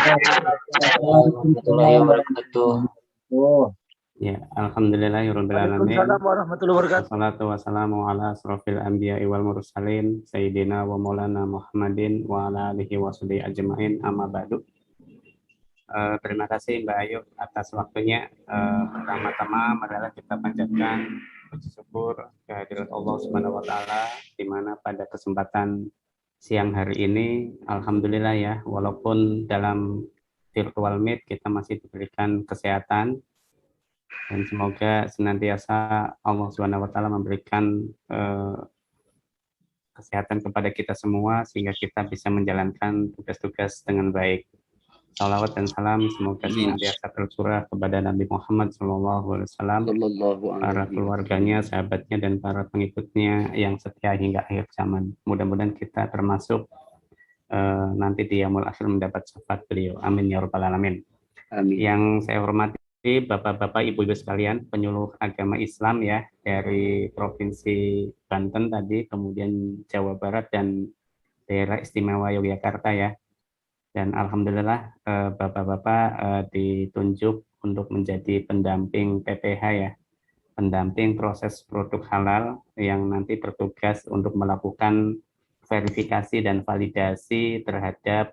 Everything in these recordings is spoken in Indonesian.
warahmatullahi wabarakatuh. Ya, alhamdulillahirabbil alamin. Waalaikumsalam warahmatullahi wabarakatuh. Wassalatu wassalamu ala asrofil anbiya'i wal mursalin sayyidina wa maulana Muhammadin wa ala alihi washabihi ajmain, amma ba'du. Terima kasih Mbak Ayu atas waktunya. Pertama-tama marilah kita panjatkan puji syukur kehadirat Allah Subhanahu wa taala, di mana pada kesempatan siang hari ini alhamdulillah ya, walaupun dalam virtual meet kita masih diberikan kesehatan, dan semoga senantiasa Allah Subhanahu wa taala memberikan kesehatan kepada kita semua sehingga kita bisa menjalankan tugas-tugas dengan baik. Salawat dan salam semoga senantiasa tercurah kepada Nabi Muhammad SAW, para keluarganya, sahabatnya, dan para pengikutnya yang setia hingga akhir zaman. Mudah-mudahan kita termasuk nanti di Yaumul Akhir mendapat syafaat beliau. Amin ya rabbal alamin. Amin. Yang saya hormati Bapak-bapak, Ibu-ibu sekalian, penyuluh agama Islam ya dari Provinsi Banten tadi, kemudian Jawa Barat dan Daerah Istimewa Yogyakarta ya. Dan alhamdulillah Bapak-bapak ditunjuk untuk menjadi pendamping PPH ya, pendamping proses produk halal yang nanti bertugas untuk melakukan verifikasi dan validasi terhadap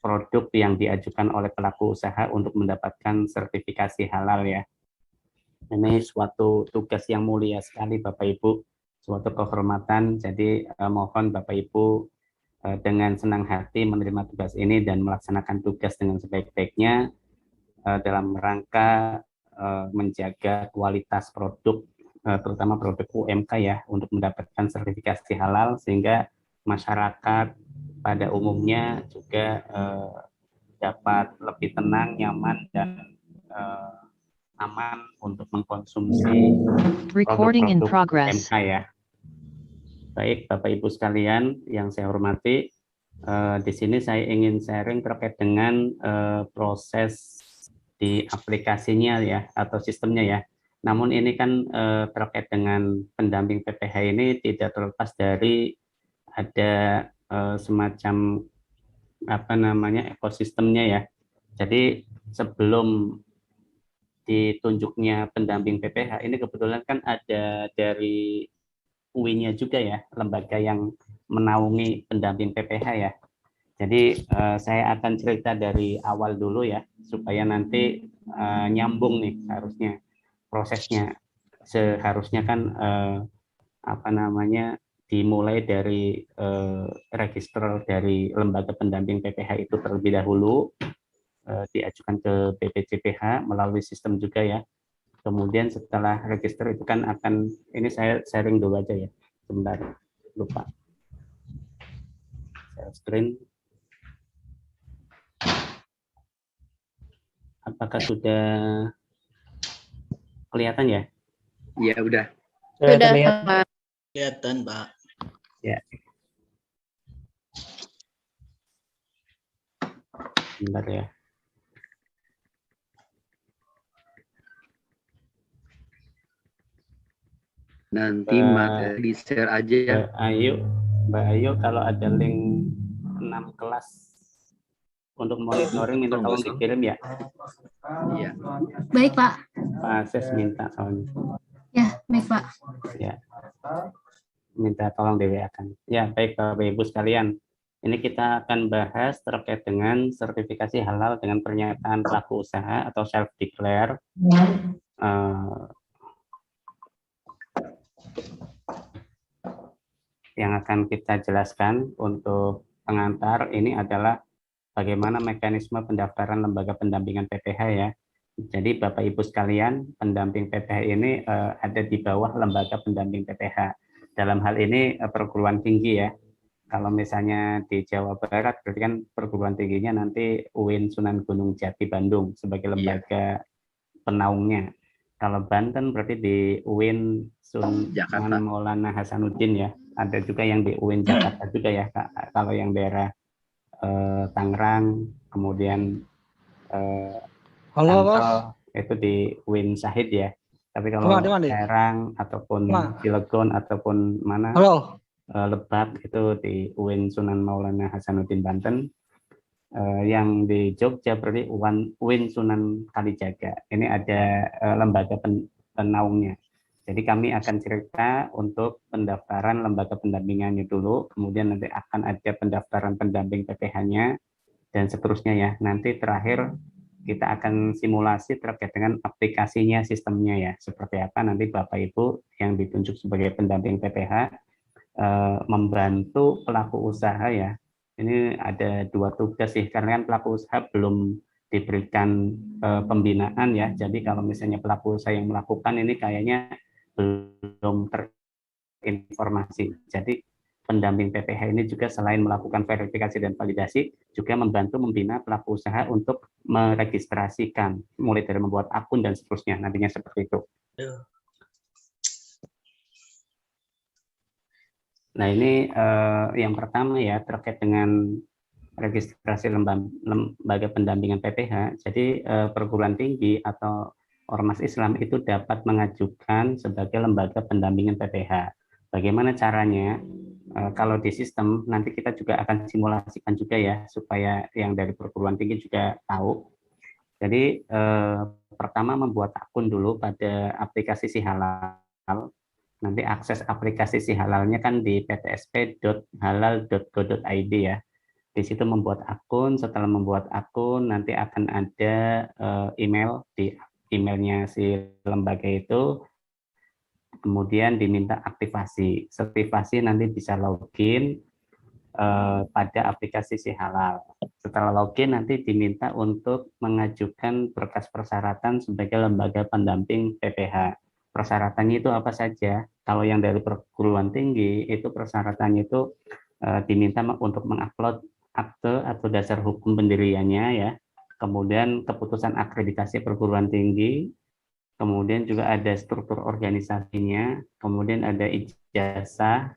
produk yang diajukan oleh pelaku usaha untuk mendapatkan sertifikasi halal ya. Ini suatu tugas yang mulia sekali Bapak Ibu, suatu kehormatan. Jadi mohon Bapak Ibu dengan senang hati menerima tugas ini dan melaksanakan tugas dengan sebaik-baiknya dalam rangka menjaga kualitas produk, terutama produk UMK ya, untuk mendapatkan sertifikasi halal sehingga masyarakat pada umumnya juga dapat lebih tenang, nyaman, dan aman untuk mengkonsumsi produk-produk UMK ya. Baik Bapak Ibu sekalian yang saya hormati, di sini saya ingin sharing terkait dengan proses di aplikasinya ya atau sistemnya ya. Namun ini kan terkait dengan pendamping PPH ini tidak terlepas dari ada semacam ekosistemnya ya. Jadi sebelum ditunjuknya pendamping PPH ini kebetulan kan ada dari UI-nya juga ya, lembaga yang menaungi pendamping PPH ya. Jadi saya akan cerita dari awal dulu ya, supaya nanti nyambung nih harusnya prosesnya. Seharusnya kan dimulai dari register dari lembaga pendamping PPH itu terlebih dahulu, diajukan ke BPJPH melalui sistem juga ya. Kemudian setelah register itu kan akan, ini saya sharing dulu aja ya, sebentar, lupa. Share screen. Apakah sudah kelihatan ya? Iya, udah. Sudah, Pak. Kelihatan, Pak. Ya. Bentar ya. Nanti materi di-share aja. Mbak Ayu, kalau ada link 6 kelas untuk monitoring minta tolong dikirim ya. Iya. Baik, Pak. Pak Ases minta soalnya. Ya, baik, Pak. Ya. Minta tolong di-WA-kan. Ya, baik Bapak Ibu sekalian. Ini kita akan bahas terkait dengan sertifikasi halal dengan pernyataan pelaku usaha atau self-declare. Yang akan kita jelaskan untuk pengantar ini adalah bagaimana mekanisme pendaftaran lembaga pendampingan PPH ya. Jadi Bapak Ibu sekalian, pendamping PPH ini ada di bawah lembaga pendamping PPH. Dalam hal ini perguruan tinggi ya. Kalau misalnya di Jawa Barat berarti kan perguruan tingginya nanti UIN Sunan Gunung Jati Bandung sebagai lembaga penaungnya. Kalau Banten berarti di UIN Sunan Maulana Hasanuddin ya. Ada juga yang di UIN Jakarta juga ya Kak. Kalau yang daerah Tangerang, kemudian Tangsel itu di UIN Syahid ya. Tapi kalau Serang ataupun Cilegon ataupun mana Lebak itu di UIN Sunan Maulana Hasanuddin Banten. Yang di Jogja berarti UIN Sunan Kalijaga. Ini ada lembaga penaungnya. Jadi kami akan cerita untuk pendaftaran lembaga pendampingannya dulu, kemudian nanti akan ada pendaftaran pendamping PPH-nya, dan seterusnya ya. Nanti terakhir kita akan simulasi terkait dengan aplikasinya, sistemnya ya. Seperti apa nanti Bapak Ibu yang ditunjuk sebagai pendamping PPH membantu pelaku usaha ya. Ini ada 2 tugas sih, karena kan pelaku usaha belum diberikan pembinaan ya. Jadi kalau misalnya pelaku usaha yang melakukan ini kayaknya belum terinformasi. Jadi pendamping PPH ini juga selain melakukan verifikasi dan validasi, juga membantu membina pelaku usaha untuk meregistrasikan, mulai dari membuat akun dan seterusnya, nantinya seperti itu. Nah ini yang pertama ya, terkait dengan registrasi lembaga pendampingan PPH. Jadi perguruan tinggi atau ormas Islam itu dapat mengajukan sebagai lembaga pendampingan PPH. Bagaimana caranya? Kalau di sistem nanti kita juga akan simulasikan juga ya, supaya yang dari perguruan tinggi juga tahu. Jadi pertama membuat akun dulu pada aplikasi Si Halal. Nanti akses aplikasi Si Halalnya kan di ptsp.halal.go.id ya. Di situ membuat akun, setelah membuat akun nanti akan ada email, di emailnya si lembaga itu, kemudian diminta aktivasi. Aktivasi nanti bisa login pada aplikasi Si Halal. Setelah login nanti diminta untuk mengajukan berkas persyaratan sebagai lembaga pendamping PPH. Persyaratannya itu apa saja? Kalau yang dari perguruan tinggi itu persyaratannya itu diminta untuk mengupload akte atau dasar hukum pendiriannya ya, kemudian keputusan akreditasi perguruan tinggi, kemudian juga ada struktur organisasinya, kemudian ada ijazah,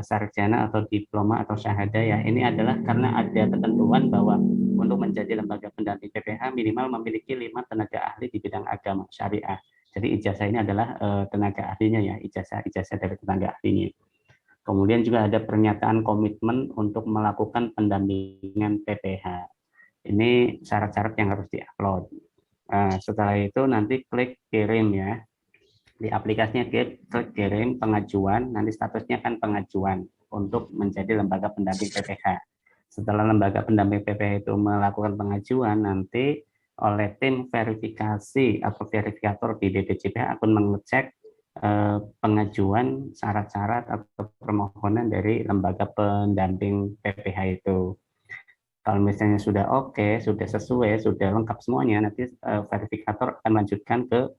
sarjana atau diploma atau syahada ya. Ini adalah karena ada ketentuan bahwa untuk menjadi lembaga pendamping PPH minimal memiliki 5 tenaga ahli di bidang agama syariah. Jadi ijazah ini adalah tenaga ahlinya ya, ijazah dari tenaga ahlinya. Kemudian juga ada pernyataan komitmen untuk melakukan pendampingan PPH. Ini syarat-syarat yang harus diupload. Setelah itu nanti klik kirim ya. Di aplikasinya klik kirim pengajuan, nanti statusnya kan pengajuan untuk menjadi lembaga pendamping PPH. Setelah lembaga pendamping PPH itu melakukan pengajuan, nanti oleh tim verifikasi atau verifikator di DPJPH akan mengecek pengajuan syarat-syarat atau permohonan dari lembaga pendamping PPH itu. Kalau misalnya sudah oke, sudah sesuai, sudah lengkap semuanya, nanti verifikator akan lanjutkan ke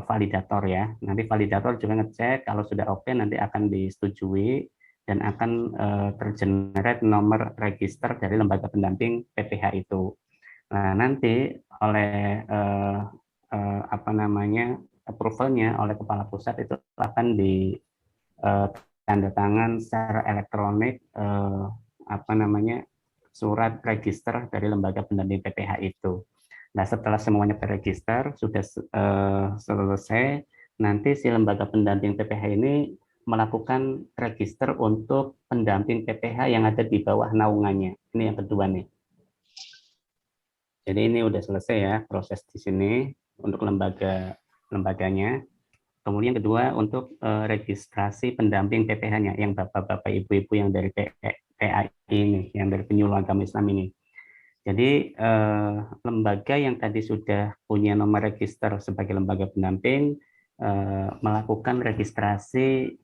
validator ya. Nanti validator juga ngecek kalau sudah oke, nanti akan disetujui dan akan tergenerate nomor register dari lembaga pendamping PPH itu. Nah, nanti oleh approval-nya oleh kepala pusat itu akan di tanda tangan secara elektronik surat register dari lembaga pendamping PPH itu. Nah, setelah semuanya terregister, sudah selesai, nanti si lembaga pendamping PPH ini melakukan register untuk pendamping PPH yang ada di bawah naungannya. Ini yang kedua nih. Jadi ini udah selesai ya proses di sini untuk lembaganya. Kemudian kedua untuk registrasi pendamping PPH-nya yang bapak-bapak ibu-ibu yang dari PAI ini, yang dari penyuluh agama Islam ini. Jadi lembaga yang tadi sudah punya nomor register sebagai lembaga pendamping melakukan registrasi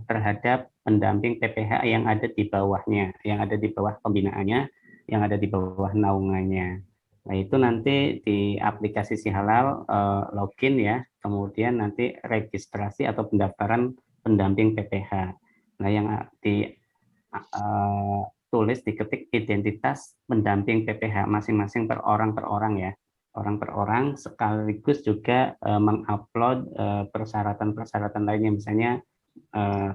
terhadap pendamping PPH yang ada di bawahnya, yang ada di bawah pembinaannya, yang ada di bawah naungannya. Nah itu nanti di aplikasi Si Halal login ya, kemudian nanti registrasi atau pendaftaran pendamping PPH. Nah yang tulis diketik identitas pendamping PPH masing-masing per orang ya, orang per orang, sekaligus juga mengupload persyaratan-persyaratan lainnya, misalnya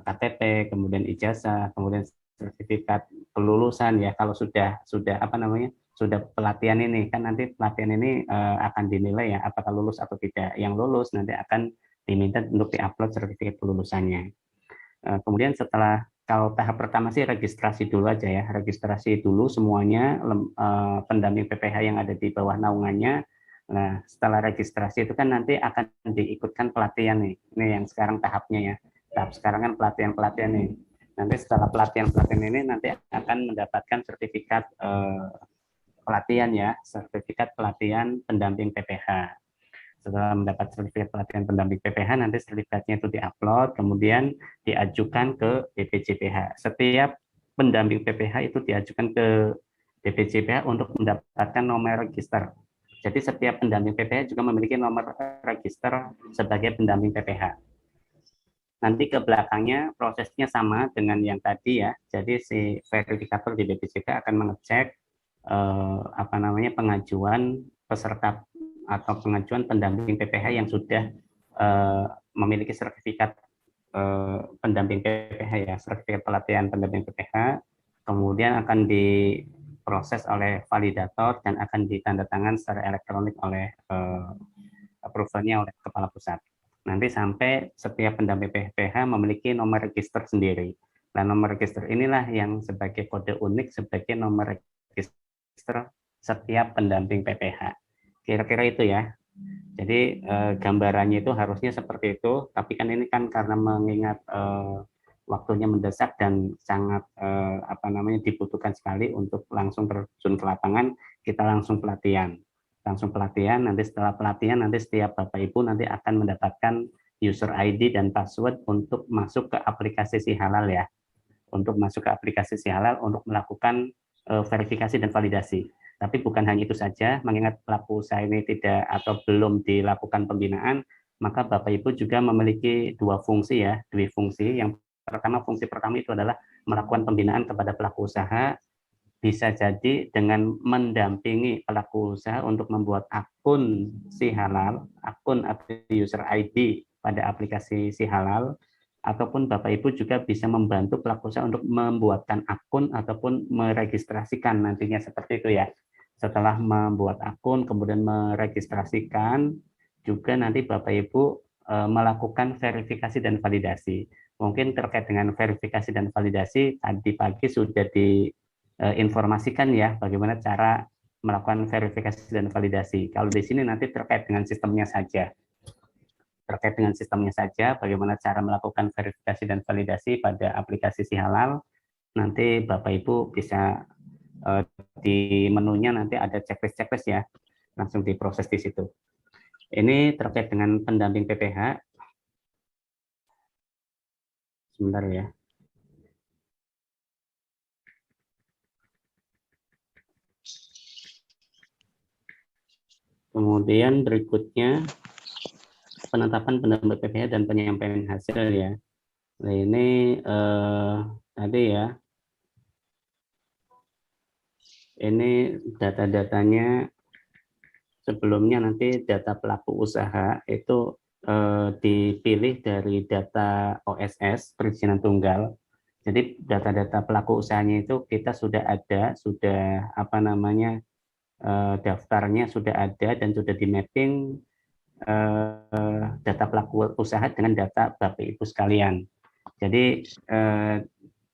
KTP, kemudian ijazah, kemudian sertifikat kelulusan ya. Kalau sudah sudah pelatihan ini kan nanti pelatihan ini akan dinilai ya apakah lulus atau tidak. Yang lulus nanti akan diminta untuk diupload sertifikat kelulusannya. Kemudian setelah kalau tahap pertama sih registrasi dulu aja ya, registrasi dulu semuanya pendamping PPH yang ada di bawah naungannya. Nah, setelah registrasi itu kan nanti akan diikutkan pelatihan nih. Ini yang sekarang tahapnya ya. Tahap sekarang kan pelatihan-pelatihan nih. Nanti setelah pelatihan-pelatihan ini nanti akan mendapatkan sertifikat pelatihan ya, sertifikat pelatihan pendamping PPH. Setelah mendapat sertifikat pelatihan pendamping PPH, nanti sertifikatnya itu diupload, kemudian diajukan ke BPJPH. Setiap pendamping PPH itu diajukan ke BPJPH untuk mendapatkan nomor register. Jadi setiap pendamping PPH juga memiliki nomor register sebagai pendamping PPH. Nanti ke belakangnya prosesnya sama dengan yang tadi ya. Jadi si verifikator di BPJPH akan mengecek pengajuan peserta atau pengajuan pendamping PPH yang sudah memiliki sertifikat pendamping PPH ya, sertifikat pelatihan pendamping PPH, kemudian akan diproses oleh validator dan akan ditandatangan secara elektronik oleh approval-nya oleh kepala pusat. Nanti sampai setiap pendamping PPH memiliki nomor register sendiri. Dan nomor register inilah yang sebagai kode unik sebagai nomor register setiap pendamping PPH. Kira-kira itu ya. Jadi gambarannya itu harusnya seperti itu, tapi kan ini kan karena mengingat waktunya mendesak dan sangat dibutuhkan sekali untuk langsung terjun ke lapangan, kita langsung pelatihan. Nanti setelah pelatihan nanti setiap Bapak Ibu nanti akan mendapatkan user ID dan password untuk masuk ke aplikasi Si Halal ya. Untuk masuk ke aplikasi Si Halal untuk melakukan verifikasi dan validasi. Tapi bukan hanya itu saja, mengingat pelaku usaha ini tidak atau belum dilakukan pembinaan, maka Bapak Ibu juga memiliki dua fungsi ya, Yang pertama, fungsi pertama itu adalah melakukan pembinaan kepada pelaku usaha, bisa jadi dengan mendampingi pelaku usaha untuk membuat akun Si Halal, akun atau user ID pada aplikasi Si Halal, ataupun Bapak Ibu juga bisa membantu pelaku usaha untuk membuatkan akun ataupun meregistrasikan nantinya seperti itu ya. Setelah membuat akun kemudian meregistrasikan, juga nanti Bapak Ibu melakukan verifikasi dan validasi. Mungkin terkait dengan verifikasi dan validasi tadi pagi sudah diinformasikan ya bagaimana cara melakukan verifikasi dan validasi. Kalau di sini nanti terkait dengan sistemnya saja. Bagaimana cara melakukan verifikasi dan validasi pada aplikasi Si Halal. Nanti Bapak Ibu bisa di menunya nanti ada checklist ya, langsung diproses di situ. Ini terkait dengan pendamping PPH. Sebentar ya. Kemudian berikutnya penetapan pendamping PPH dan penyampaian hasil ya. Nah, ini tadi ya. Ini data-datanya sebelumnya nanti data pelaku usaha itu dipilih dari data OSS perizinan tunggal. Jadi data-data pelaku usahanya itu kita sudah ada, daftarnya sudah ada dan sudah di mapping data pelaku usaha dengan data Bapak Ibu sekalian. Jadi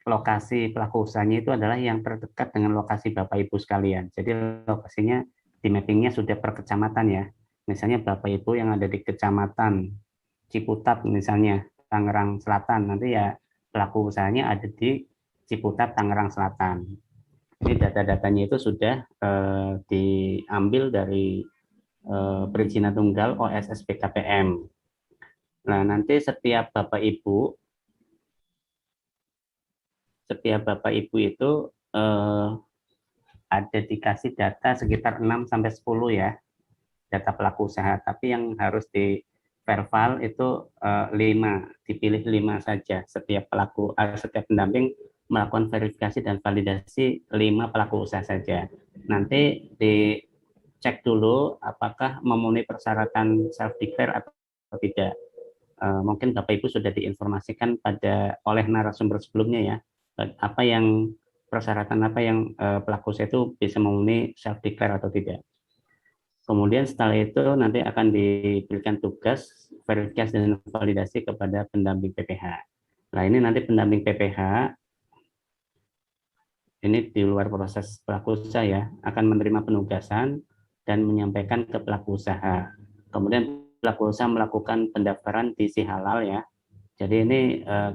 lokasi pelaku usahanya itu adalah yang terdekat dengan lokasi Bapak Ibu sekalian. Jadi lokasinya di mappingnya sudah per kecamatan ya. Misalnya Bapak Ibu yang ada di kecamatan Ciputat misalnya Tangerang Selatan, nanti ya pelaku usahanya ada di Ciputat Tangerang Selatan. Ini data-datanya itu sudah diambil dari perizinan tunggal OSS BKPM. Nah, nanti setiap Bapak Ibu itu ada dikasih data sekitar 6 sampai 10 ya, data pelaku usaha, tapi yang harus di verbal itu 5, dipilih 5 saja. Setiap pendamping melakukan verifikasi dan validasi 5 pelaku usaha saja. Nanti dicek dulu apakah memenuhi persyaratan self declare atau tidak. Mungkin Bapak Ibu sudah diinformasikan oleh narasumber sebelumnya ya, persyaratan apa yang pelaku usaha itu bisa memenuhi self declare atau tidak. Kemudian setelah itu nanti akan diberikan tugas verifikasi dan validasi kepada pendamping PPH. Nah, ini nanti pendamping PPH ini di luar proses pelaku usaha ya, akan menerima penugasan dan menyampaikan ke pelaku usaha. Kemudian pelaku usaha melakukan pendaftaran di Sihalal ya. Jadi ini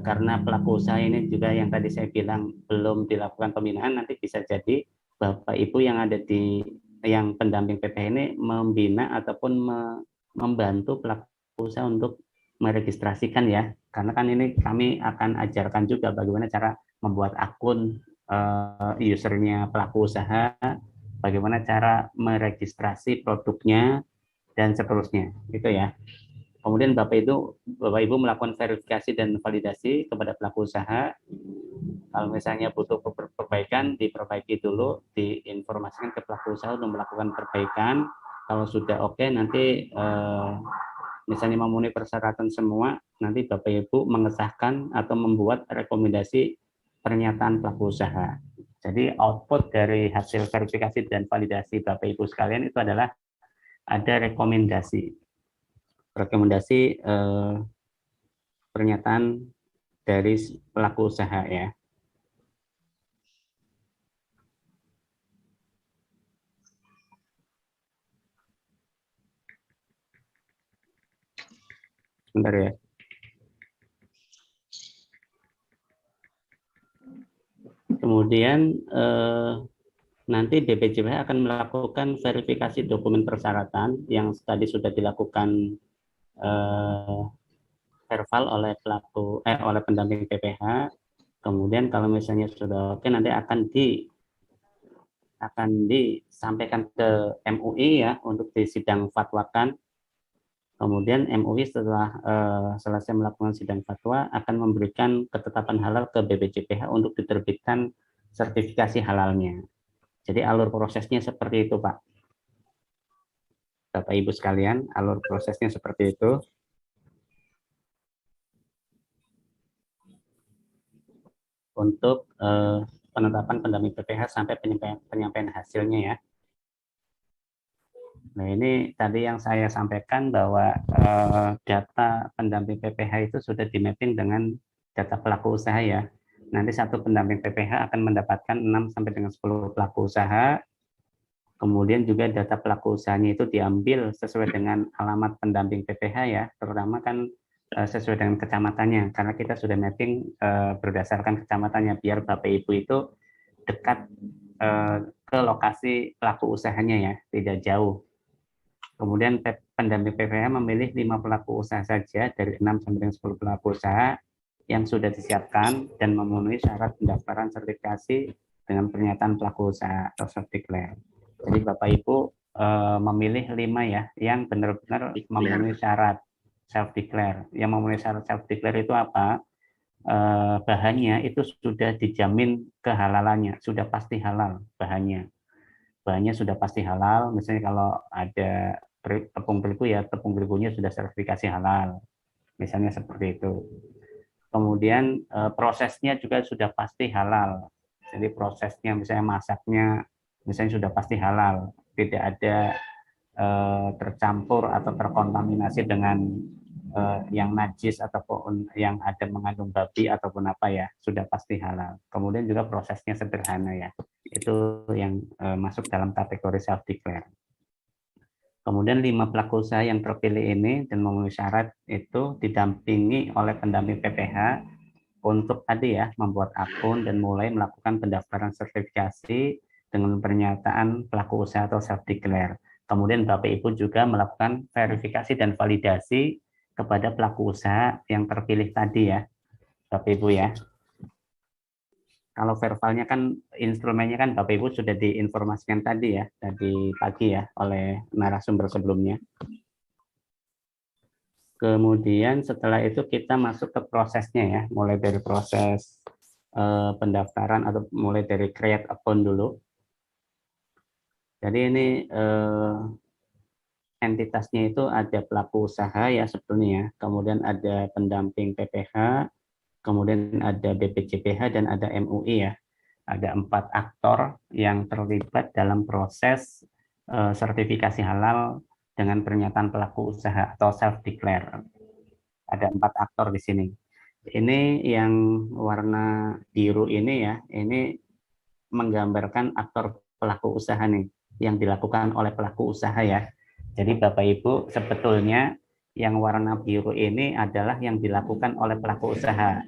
karena pelaku usaha ini juga yang tadi saya bilang belum dilakukan pembinaan, nanti bisa jadi Bapak Ibu yang ada di yang pendamping PPH ini membina ataupun membantu pelaku usaha untuk meregistrasikan ya. Karena kan ini kami akan ajarkan juga bagaimana cara membuat akun usernya pelaku usaha, bagaimana cara meregistrasi produknya dan seterusnya, gitu ya. Kemudian Bapak Ibu melakukan verifikasi dan validasi kepada pelaku usaha. Kalau misalnya butuh perbaikan, diperbaiki dulu, diinformasikan ke pelaku usaha untuk melakukan perbaikan. Kalau sudah oke, nanti misalnya memenuhi persyaratan semua, nanti Bapak Ibu mengesahkan atau membuat rekomendasi pernyataan pelaku usaha. Jadi output dari hasil verifikasi dan validasi Bapak Ibu sekalian itu adalah ada rekomendasi pernyataan dari pelaku usaha ya. Sebentar ya. Kemudian nanti BPJPH akan melakukan verifikasi dokumen persyaratan yang tadi sudah dilakukan verbal oleh oleh pendamping PPH. Kemudian kalau misalnya sudah oke, nanti akan disampaikan ke MUI ya untuk disidang fatwakan. Kemudian MUI setelah selesai melakukan sidang fatwa akan memberikan ketetapan halal ke BPJPH untuk diterbitkan sertifikasi halalnya. Jadi alur prosesnya seperti itu, Pak. Bapak Ibu sekalian, alur prosesnya seperti itu. Untuk penetapan pendamping PPH sampai penyampaian hasilnya ya. Nah, ini tadi yang saya sampaikan bahwa data pendamping PPH itu sudah di-mapping dengan data pelaku usaha ya. Nanti satu pendamping PPH akan mendapatkan 6 sampai dengan 10 pelaku usaha. Kemudian juga data pelaku usahanya itu diambil sesuai dengan alamat pendamping PPH ya, terutama kan sesuai dengan kecamatannya, karena kita sudah mapping berdasarkan kecamatannya biar Bapak Ibu itu dekat ke lokasi pelaku usahanya ya, tidak jauh. Kemudian pendamping PPH memilih 5 pelaku usaha saja dari 6 sampai dengan 10 pelaku usaha yang sudah disiapkan dan memenuhi syarat pendaftaran sertifikasi dengan pernyataan pelaku usaha atau self-declare. Jadi Bapak Ibu memilih 5 ya yang benar-benar memenuhi syarat self-declare. Yang memenuhi syarat self-declare itu apa? Bahannya itu sudah dijamin kehalalannya, sudah pasti halal bahannya. Bahannya sudah pasti halal, misalnya kalau ada tepung terigu ya, tepung terigunya sudah sertifikasi halal, misalnya seperti itu. Kemudian prosesnya juga sudah pasti halal, jadi prosesnya misalnya masaknya misalnya sudah pasti halal, tidak ada tercampur atau terkontaminasi dengan yang najis ataupun yang ada mengandung babi ataupun apa ya, sudah pasti halal. Kemudian juga prosesnya sederhana ya, itu yang masuk dalam kategori self declare. Kemudian 5 pelaku usaha yang terpilih ini dan memenuhi syarat itu didampingi oleh pendamping PPH untuk tadi ya membuat akun dan mulai melakukan pendaftaran sertifikasi dengan pernyataan pelaku usaha atau self declare. Kemudian Bapak Ibu juga melakukan verifikasi dan validasi kepada pelaku usaha yang terpilih tadi ya, Bapak Ibu ya. Kalau verbalnya kan instrumennya kan Bapak Ibu sudah diinformasikan tadi ya, tadi pagi ya oleh narasumber sebelumnya. Kemudian setelah itu kita masuk ke prosesnya ya, mulai dari proses pendaftaran atau mulai dari create account dulu. Jadi ini entitasnya itu ada pelaku usaha ya sebetulnya, kemudian ada pendamping PPH, kemudian ada BPJPH dan ada MUI ya. Ada 4 aktor yang terlibat dalam proses sertifikasi halal dengan pernyataan pelaku usaha atau self declare. Ada 4 aktor di sini. Ini yang warna biru ini ya, ini menggambarkan aktor pelaku usaha nih, yang dilakukan oleh pelaku usaha ya. Jadi Bapak Ibu, sebetulnya yang warna biru ini adalah yang dilakukan oleh pelaku usaha.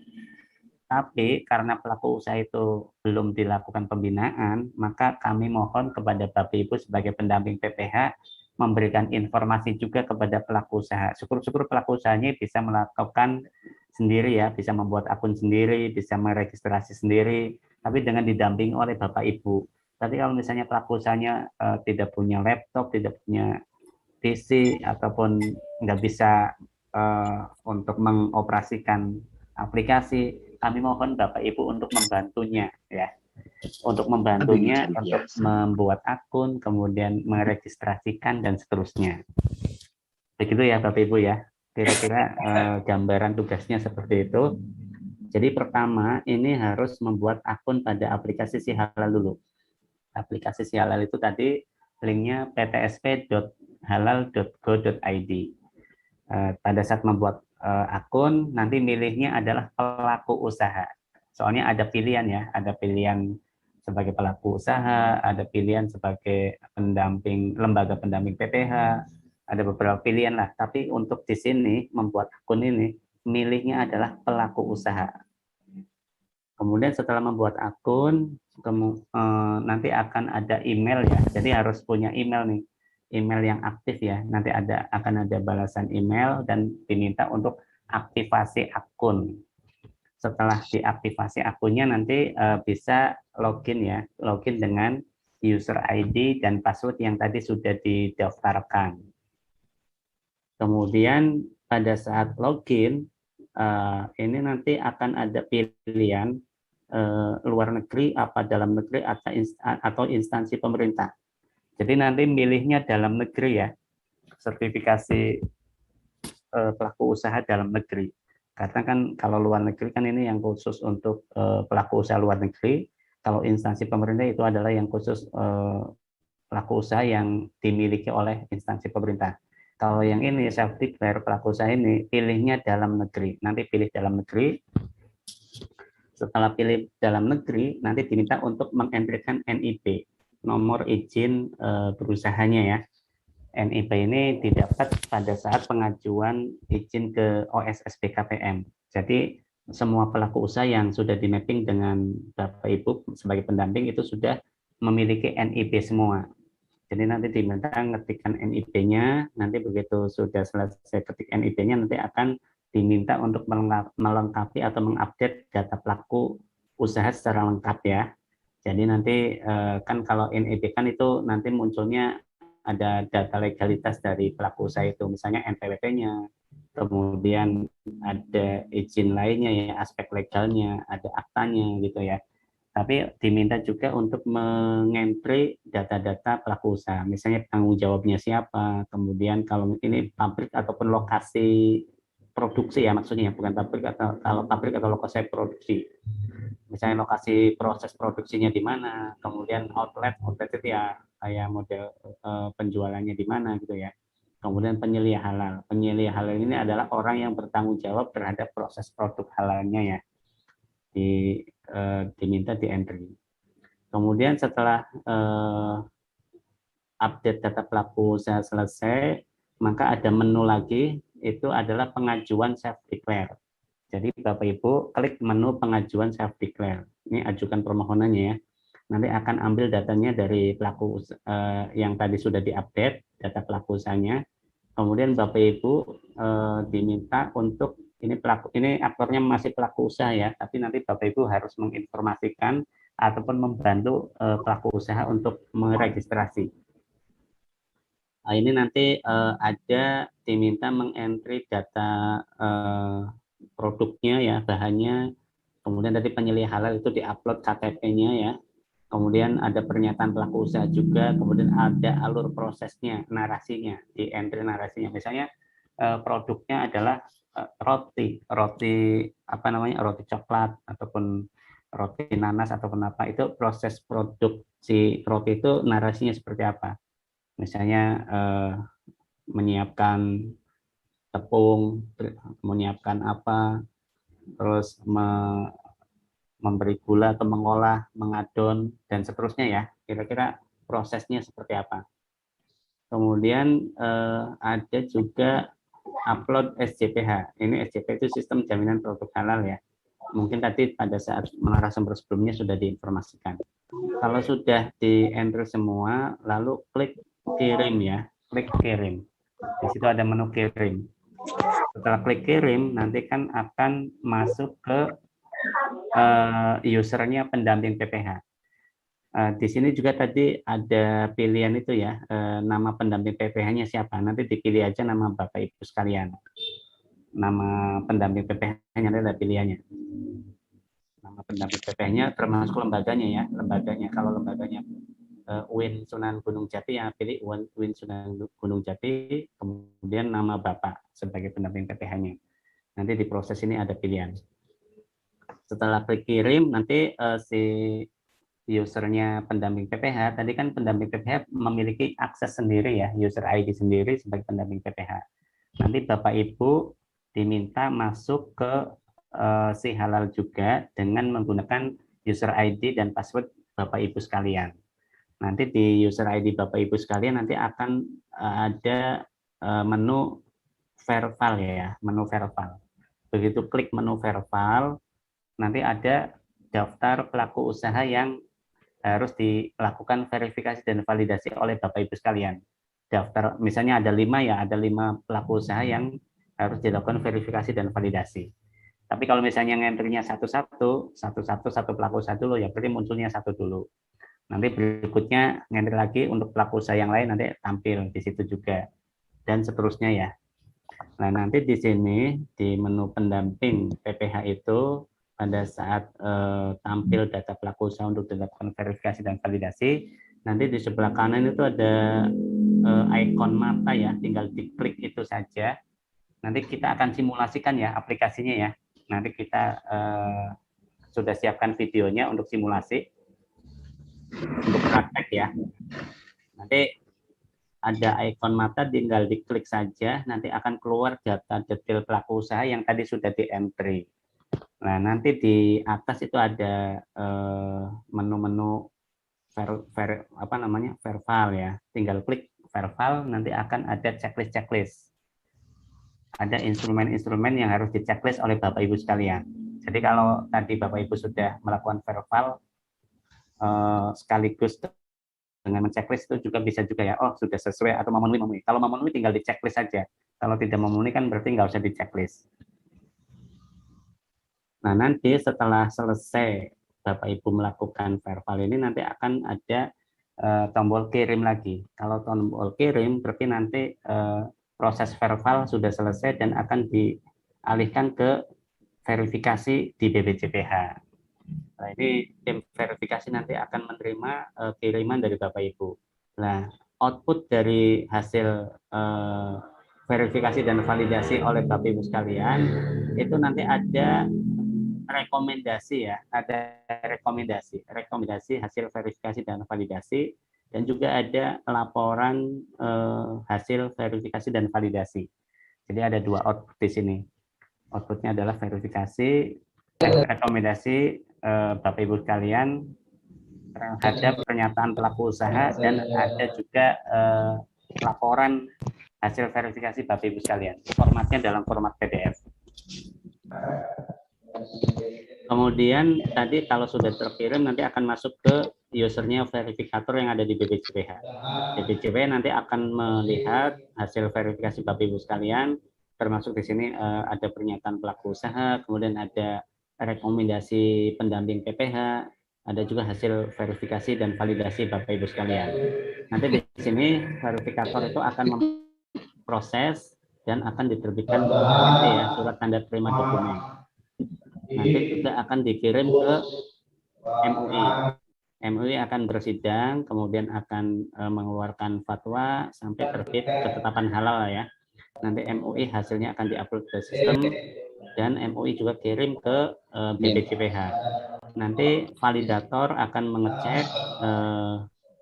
Tapi karena pelaku usaha itu belum dilakukan pembinaan, maka kami mohon kepada Bapak Ibu sebagai pendamping PPH memberikan informasi juga kepada pelaku usaha. Syukur-syukur pelaku usahanya bisa melakukan sendiri ya, bisa membuat akun sendiri, bisa meregistrasi sendiri, tapi dengan didampingi oleh Bapak Ibu. Tapi kalau misalnya pelaku usahanya tidak punya laptop, tidak punya PC, ataupun nggak bisa untuk mengoperasikan aplikasi, kami mohon Bapak Ibu untuk membantunya ya, untuk membantunya untuk membuat akun, kemudian meregistrasikan dan seterusnya. Begitu ya Bapak Ibu ya, kira-kira gambaran tugasnya seperti itu. Jadi pertama ini harus membuat akun pada aplikasi Si Halal dulu. Aplikasi Si Halal itu tadi linknya ptsp.halal.go.id. Pada saat membuat akun, nanti milihnya adalah pelaku usaha. Soalnya ada pilihan ya, ada pilihan sebagai pelaku usaha, ada pilihan sebagai pendamping lembaga pendamping PPH, ada beberapa pilihan lah. Tapi untuk di sini membuat akun ini, milihnya adalah pelaku usaha. Kemudian setelah membuat akun, nanti akan ada email ya. Jadi harus punya email nih, email yang aktif ya. Nanti akan ada balasan email dan diminta untuk aktivasi akun. Setelah diaktifasi akunnya nanti bisa login ya, login dengan user ID dan password yang tadi sudah didaftarkan. Kemudian pada saat login, ini nanti akan ada pilihan luar negeri, apa dalam negeri, atau instansi pemerintah. Jadi nanti milihnya dalam negeri ya, sertifikasi pelaku usaha dalam negeri. Karena kan kalau luar negeri kan ini yang khusus untuk pelaku usaha luar negeri, kalau instansi pemerintah itu adalah yang khusus pelaku usaha yang dimiliki oleh instansi pemerintah. Kalau yang ini self declare pelaku usaha ini pilihnya dalam negeri. Nanti pilih dalam negeri. Setelah pilih dalam negeri, nanti diminta untuk mengentrikan NIP, nomor izin berusahanya ya. NIP ini didapat pada saat pengajuan izin ke OSS BKPM. Jadi semua pelaku usaha yang sudah di mapping dengan Bapak Ibu sebagai pendamping itu sudah memiliki NIP semua. Jadi nanti diminta ngetikkan NIP-nya, nanti begitu sudah selesai ketik NIP-nya nanti akan diminta untuk melengkapi atau mengupdate data pelaku usaha secara lengkap ya. Jadi nanti kan kalau NIP kan itu nanti munculnya ada data legalitas dari pelaku usaha itu, misalnya NPWP-nya, kemudian ada izin lainnya ya, aspek legalnya, ada aktanya gitu ya. Tapi diminta juga untuk mengentry data-data pelaku usaha, misalnya tanggung jawabnya siapa, kemudian kalau ini pabrik ataupun lokasi produksi ya maksudnya, bukan pabrik, atau kalau pabrik atau lokasi produksi, misalnya lokasi proses produksinya di mana, kemudian outlet itu ya kayak model penjualannya di mana gitu ya. Kemudian penyelia halal ini adalah orang yang bertanggung jawab terhadap proses produk halalnya ya, diminta di entry. Kemudian setelah update data pelaku usaha selesai, maka ada menu lagi, itu adalah pengajuan self declare. Jadi Bapak Ibu klik menu pengajuan self declare. Ini ajukan permohonannya ya. Nanti akan ambil datanya dari pelaku yang tadi sudah diupdate data pelaku usahanya. Kemudian Bapak Ibu diminta untuk ini aktornya masih pelaku usaha ya, tapi nanti Bapak Ibu harus menginformasikan ataupun membantu pelaku usaha untuk meregistrasi. Nah, ini nanti ada diminta mengentry data produknya ya, bahannya, kemudian tadi penyelia halal itu diupload KTP-nya ya, kemudian ada pernyataan pelaku usaha juga, kemudian ada alur prosesnya, narasinya, di entry narasinya, misalnya produknya adalah roti apa namanya, roti coklat ataupun roti nanas ataupun apa, itu proses produksi roti itu narasinya seperti apa, misalnya menyiapkan tepung, menyiapkan apa, terus memberi gula atau mengolah, mengadon, dan seterusnya ya. Kira-kira prosesnya seperti apa. Kemudian ada juga upload SJPH. Ini SJPH itu sistem jaminan produk halal ya. Mungkin tadi pada saat narasumber sebelumnya sudah diinformasikan. Kalau sudah di-enter semua, lalu klik kirim ya. Klik kirim. Di situ ada menu kirim. Setelah klik kirim, nanti kan akan masuk ke usernya pendamping PPH. Di sini juga tadi ada pilihan itu ya, nama pendamping PPH-nya siapa. Nanti dipilih aja nama Bapak Ibu sekalian. Nama pendamping PPH-nya ada pilihannya. Nama pendamping PPH-nya termasuk lembaganya ya, lembaganya. Kalau lembaganya UIN Sunan Gunung Jati, yang pilih UIN Sunan Gunung Jati, kemudian nama Bapak sebagai pendamping PPH-nya. Nanti di proses ini ada pilihan. Setelah klik kirim, nanti si usernya pendamping PPH, tadi kan pendamping PPH memiliki akses sendiri ya, user ID sendiri sebagai pendamping PPH. Nanti Bapak Ibu diminta masuk ke si halal juga dengan menggunakan user ID dan password Bapak Ibu sekalian. Nanti di user ID Bapak Ibu sekalian nanti akan ada menu verval ya, menu verval. Begitu klik menu verval, nanti ada daftar pelaku usaha yang harus dilakukan verifikasi dan validasi oleh Bapak Ibu sekalian. Daftar misalnya ada 5 ya, ada 5 pelaku usaha yang harus dilakukan verifikasi dan validasi. Tapi kalau misalnya ngentrinya satu pelaku usaha dulu ya, berarti munculnya satu dulu. Nanti berikutnya ngentri lagi untuk pelaku usaha yang lain nanti tampil di situ juga dan seterusnya ya. Nah, nanti di sini di menu pendamping PPH itu pada saat tampil data pelaku usaha untuk dilakukan verifikasi dan validasi, nanti di sebelah kanan itu ada ikon mata ya, tinggal diklik itu saja. Nanti kita akan simulasikan ya aplikasinya ya. Nanti kita sudah siapkan videonya untuk simulasi, untuk praktek ya. Nanti ada ikon mata, tinggal diklik saja, nanti akan keluar data detail pelaku usaha yang tadi sudah di-entry. Nah, nanti di atas itu ada menu-menu verval ya. Tinggal klik verval, nanti akan ada checklist. Ada instrumen-instrumen yang harus di-checklist oleh Bapak Ibu sekalian. Jadi kalau tadi Bapak Ibu sudah melakukan verval sekaligus dengan men-checklist itu juga bisa juga ya, oh sudah sesuai atau memenuhi. Kalau memenuhi tinggal di-checklist saja. Kalau tidak memenuhi kan berarti nggak usah di-checklist. Nah, nanti setelah selesai Bapak Ibu melakukan verval ini nanti akan ada tombol kirim lagi. Kalau tombol kirim berarti nanti proses verval sudah selesai dan akan dialihkan ke verifikasi di BPJPH. Nah, ini tim verifikasi nanti akan menerima kiriman dari Bapak Ibu. Nah, output dari hasil verifikasi dan validasi oleh Bapak Ibu sekalian itu nanti ada rekomendasi ya, ada rekomendasi hasil verifikasi dan validasi, dan juga ada laporan hasil verifikasi dan validasi. Jadi ada 2 output di sini. Outputnya adalah verifikasi, rekomendasi Bapak Ibu sekalian terhadap pernyataan pelaku usaha, dan ada juga laporan hasil verifikasi Bapak Ibu sekalian. Formatnya dalam format PDF. Kemudian tadi kalau sudah terkirim nanti akan masuk ke usernya verifikator yang ada di BPJPH. BPJPH nanti akan melihat hasil verifikasi Bapak Ibu sekalian, termasuk di sini ada pernyataan pelaku usaha, kemudian ada rekomendasi pendamping PPH, ada juga hasil verifikasi dan validasi Bapak Ibu sekalian. Nanti di sini verifikator itu akan memproses dan akan diterbitkan STT ya, surat tanda terima dokumen. Nanti juga akan dikirim ke MUI. MUI akan bersidang, kemudian akan mengeluarkan fatwa sampai terbit ketetapan halal ya. Nanti MUI hasilnya akan diupload ke sistem dan MUI juga kirim ke BPJPH. Nanti validator akan mengecek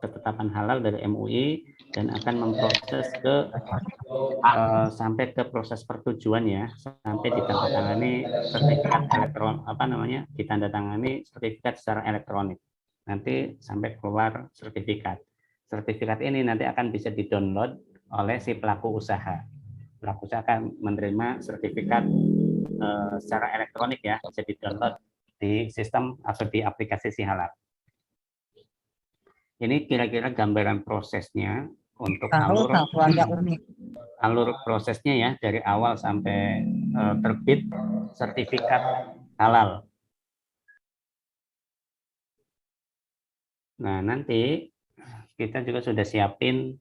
ketetapan halal dari MUI dan akan memproses sampai ke proses pertujuan ya, sampai ditandatangani sertifikat ditandatangani sertifikat secara elektronik. Nanti sampai keluar sertifikat. Sertifikat ini nanti akan bisa di-download oleh si pelaku usaha. Pelaku usaha akan menerima sertifikat secara elektronik ya, bisa di-download di sistem atau di aplikasi Si Halal. Ini kira-kira gambaran prosesnya untuk alur prosesnya ya, dari awal sampai terbit sertifikat halal. Nah, nanti kita juga sudah siapin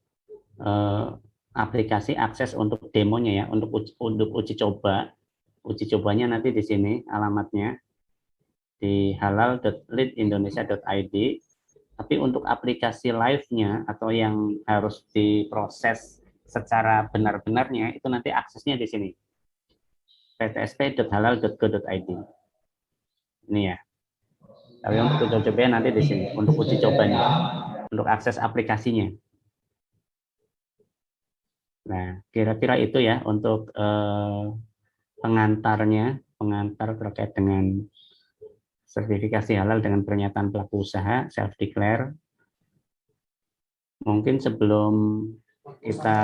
aplikasi akses untuk demonya ya, untuk uji coba. Uji cobanya nanti di sini alamatnya di halal.leadindonesia.id. Tapi untuk aplikasi live-nya atau yang harus diproses secara benar-benarnya itu nanti aksesnya di sini. ptsp.halal.go.id. Ini ya. Tapi untuk uji cobanya nanti di sini untuk uji cobanya, untuk akses aplikasinya. Nah, kira-kira itu ya untuk pengantar terkait dengan sertifikasi halal dengan pernyataan pelaku usaha self declare. Mungkin sebelum kita